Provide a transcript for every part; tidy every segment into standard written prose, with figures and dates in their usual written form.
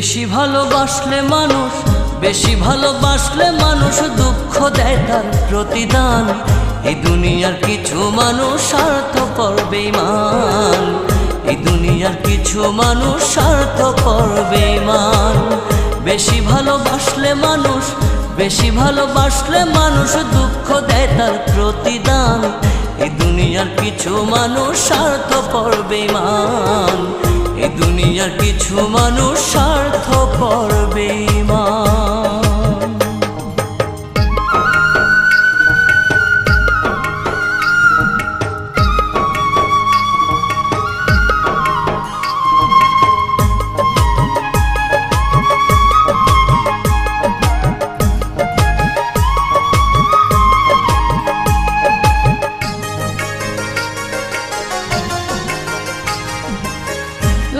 বেশি ভালোবাসলে মানুষ, বেশি ভালোবাসলে মানুষ দুঃখ দেয় তার প্রতিদান। এই দুনিয়ার কিছু মানুষ স্বার্থপর বেঈমান, এই দুনিয়ার কিছু মানুষ স্বার্থপর বেঈমান। বেশি ভালোবাসলে মানুষ, বেশি ভালোবাসলে মানুষ দুঃখ দেয় তার প্রতিদান। এই দুনিয়ার কিছু মানুষ স্বার্থপর বেঈমান, এই দুনিয়ার কিছু মানুষ স্বার্থপর বেঈমান।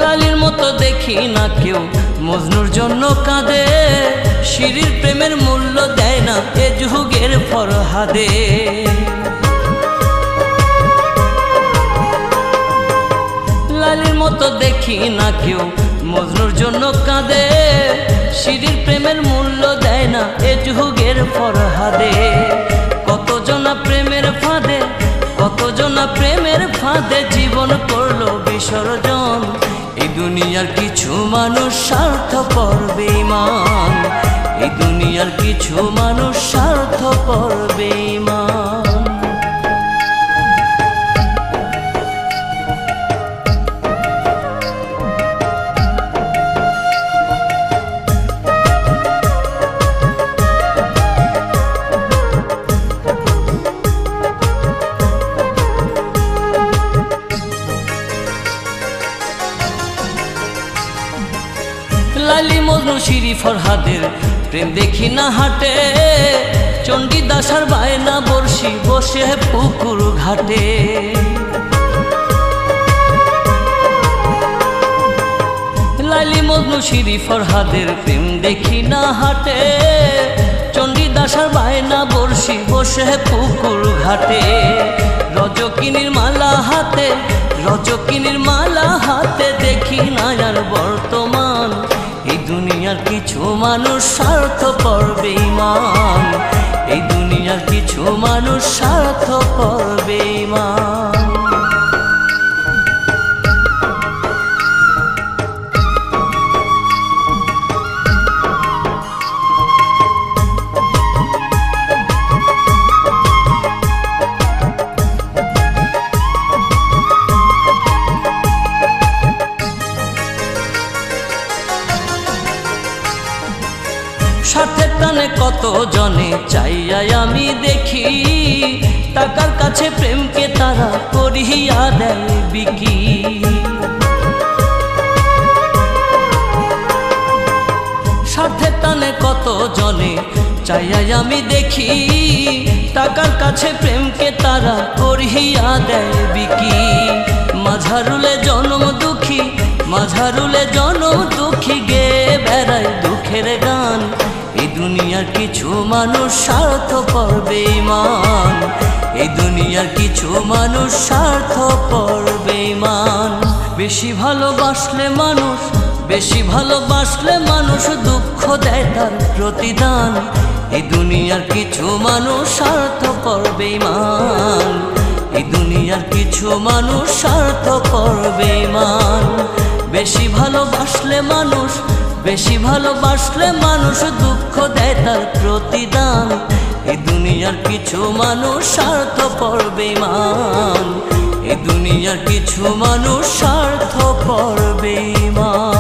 লালির মতো দেখি না কেউ মজনুর জন্য কাঁদে, শিরির প্রেমের মূল্য দেয় না এ যুগের ফরহাদে। লালির মতো দেখি না কেউ মজনুর জন্য কাঁদে, শিরির প্রেমের মূল্য দেয় না এ যুগের ফরহাদে। কতজনা প্রেমের ফাঁদে, কতজনা প্রেমের ফাঁদে জীবন করলো বিসর্জন। এই দুনিয়ার কিছু মানুষ স্বার্থপর বেঈমান, এই দুনিয়ার কিছু মানুষ স্বার্থপর বেঈমান। লালি মজনু শিরি ফরহাদের প্রেম দেখি না হাটে, চণ্ডীদাস আর বায়না বর্ষি বসে পুকুর ঘাটে। লালি মজনু শিরি ফরহাদের প্রেম দেখি না হাটে, চণ্ডীদাস আর বায়না বর্ষি বসে পুকুর ঘাটে। রজকিনীর মালা হাতে, রজকিনীর মালা হাতে দেখি না আর বর্তমান। এই দুনিয়ার কিছু মানুষ স্বার্থপর বেঈমান, এই দুনিয়ার কিছু মানুষ স্বার্থপর বেঈমান। স্বার্থের টানে কত জনে চাইয়াই আমি দেখি, টাকার কাছে প্রেমকে তারা করিয়া দেয় বিকি। স্বার্থের টানে কত জনে চাইয়াই আমি দেখি, টাকার কাছে প্রেমকে তারা করিয়া দেয় বিকি। মাঝারুলে জনম দুঃখী, মাঝারুলে জনম দুঃখী গে বেড়ায় দুঃখের গান। এই দুনিয়ার কিছু মানুষ স্বার্থপর বেঈমান, এই দুনিয়ার কিছু মানুষ স্বার্থপর বেঈমান। বেশি ভালোবাসলে মানুষ, বেশি ভালোবাসলে মানুষ দুঃখ দেয় তার প্রতিদান। এই দুনিয়ার কিছু মানুষ স্বার্থপর বেঈমান, এই দুনিয়ার কিছু মানুষ স্বার্থপর বেঈমান। বেশি ভালোবাসলে মানুষ, বেশি ভালোবাসলে মানুষ দুঃখ দেয় তার প্রতিদান। এই দুনিয়ার কিছু মানুষ স্বার্থপর বেঈমান, এই দুনিয়ার কিছু মানুষ স্বার্থপর বেঈমান।